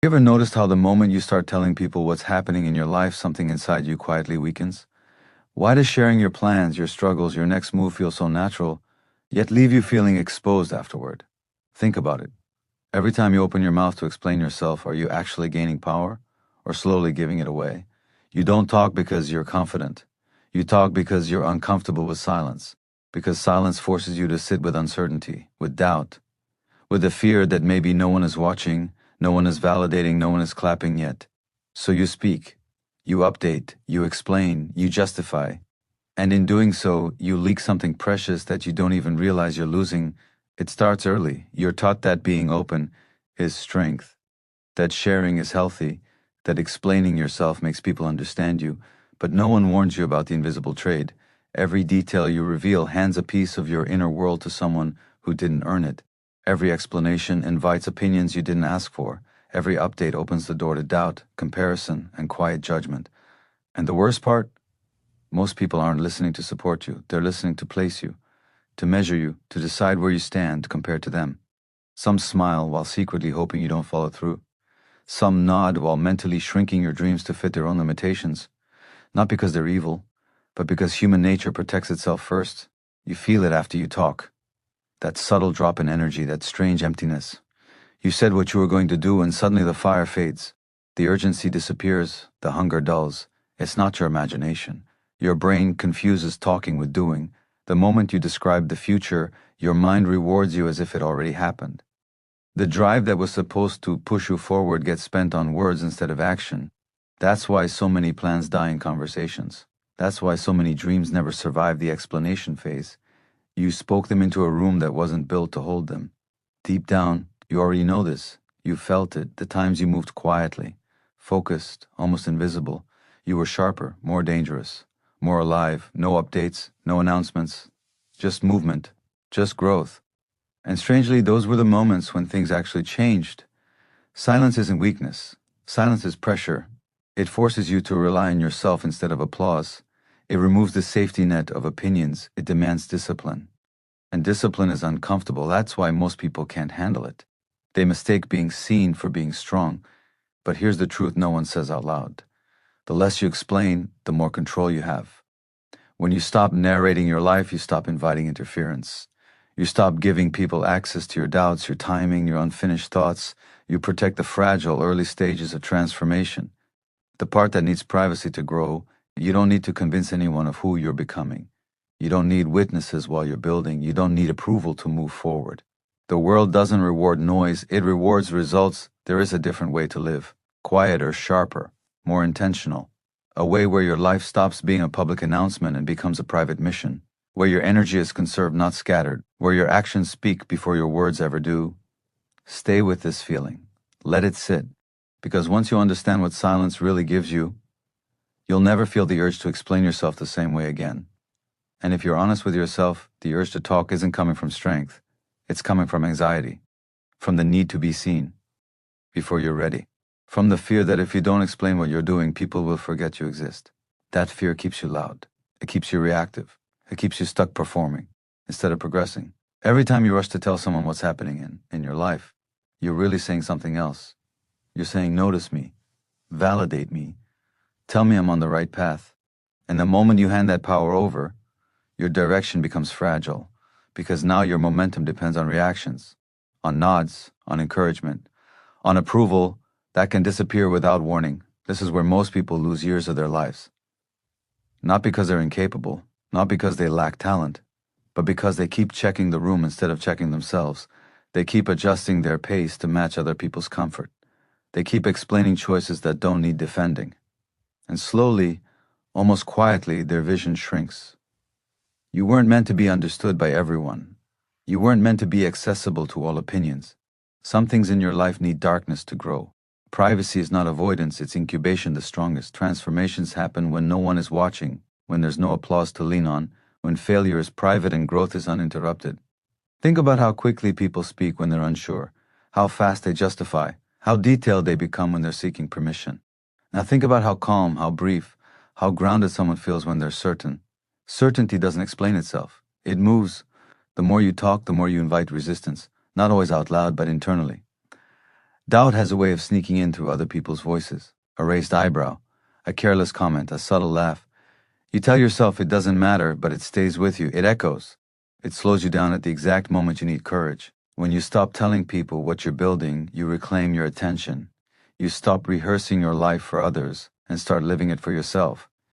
You ever noticed how the moment you start telling people what's happening in your life, something inside you quietly weakens? Why does sharing your plans, your struggles, your next move feel so natural, yet leave you feeling exposed afterward? Think about it. Every time you open your mouth to explain yourself, are you actually gaining power or slowly giving it away? You don't talk because you're confident. You talk because you're uncomfortable with silence, because silence forces you to sit with uncertainty, with doubt, with the fear that maybe no one is watching, no one is validating, no one is clapping yet. So you speak, you update, you explain, you justify, and in doing so, you leak something precious that you don't even realize you're losing. It starts early. You're taught that being open is strength, that sharing is healthy, that explaining yourself makes people understand you, but no one warns you about the invisible trade. Every detail you reveal hands a piece of your inner world to someone who didn't earn it. Every explanation invites opinions you didn't ask for. Every update opens the door to doubt, comparison, and quiet judgment. And the worst part? Most people aren't listening to support you. They're listening to place you, to measure you, to decide where you stand compared to them. Some smile while secretly hoping you don't follow through. Some nod while mentally shrinking your dreams to fit their own limitations. Not because they're evil, but because human nature protects itself first. You feel it after you talk. That subtle drop in energy, that strange emptiness. You said what you were going to do and suddenly the fire fades. The urgency disappears, the hunger dulls. It's not your imagination. Your brain confuses talking with doing. The moment you describe the future, your mind rewards you as if it already happened. The drive that was supposed to push you forward gets spent on words instead of action. That's why so many plans die in conversations. That's why so many dreams never survive the explanation phase. You spoke them into a room that wasn't built to hold them. Deep down, you already know this. You felt it, the times you moved quietly, focused, almost invisible. You were sharper, more dangerous, more alive. No updates, no announcements, just movement, just growth. And strangely, those were the moments when things actually changed. Silence isn't weakness. Silence is pressure. It forces you to rely on yourself instead of applause. It removes the safety net of opinions. It demands discipline. And discipline is uncomfortable. That's why most people can't handle it. They mistake being seen for being strong. But here's the truth no one says out loud. The less you explain, the more control you have. When you stop narrating your life, you stop inviting interference. You stop giving people access to your doubts, your timing, your unfinished thoughts. You protect the fragile early stages of transformation. The part that needs privacy to grow. You don't need to convince anyone of who you're becoming. You don't need witnesses while you're building. You don't need approval to move forward. The world doesn't reward noise, it rewards results. There is a different way to live. Quieter, sharper, more intentional. A way where your life stops being a public announcement and becomes a private mission. Where your energy is conserved, not scattered. Where your actions speak before your words ever do. Stay with this feeling. Let it sit. Because once you understand what silence really gives you, you'll never feel the urge to explain yourself the same way again. And if you're honest with yourself, the urge to talk isn't coming from strength. It's coming from anxiety, from the need to be seen before you're ready, from the fear that if you don't explain what you're doing, people will forget you exist. That fear keeps you loud. It keeps you reactive. It keeps you stuck performing instead of progressing. Every time you rush to tell someone what's happening in your life, you're really saying something else. You're saying, notice me, validate me, tell me I'm on the right path. And the moment you hand that power over, your direction becomes fragile, because now your momentum depends on reactions, on nods, on encouragement, on approval that can disappear without warning. This is where most people lose years of their lives. Not because they're incapable, not because they lack talent, but because they keep checking the room instead of checking themselves. They keep adjusting their pace to match other people's comfort. They keep explaining choices that don't need defending. And slowly, almost quietly, their vision shrinks. You weren't meant to be understood by everyone. You weren't meant to be accessible to all opinions. Some things in your life need darkness to grow. Privacy is not avoidance, it's incubation the strongest. Transformations happen when no one is watching, when there's no applause to lean on, when failure is private and growth is uninterrupted. Think about how quickly people speak when they're unsure, how fast they justify, how detailed they become when they're seeking permission. Now think about how calm, how brief, how grounded someone feels when they're certain. Certainty doesn't explain itself. It moves. The more you talk, the more you invite resistance, not always out loud, but internally. Doubt has a way of sneaking in through other people's voices. A raised eyebrow, a careless comment, a subtle laugh. You tell yourself it doesn't matter, but it stays with you. It echoes. It slows you down at the exact moment you need courage. When you stop telling people what you're building, you reclaim your attention. You stop rehearsing your life for others and start living it for yourself.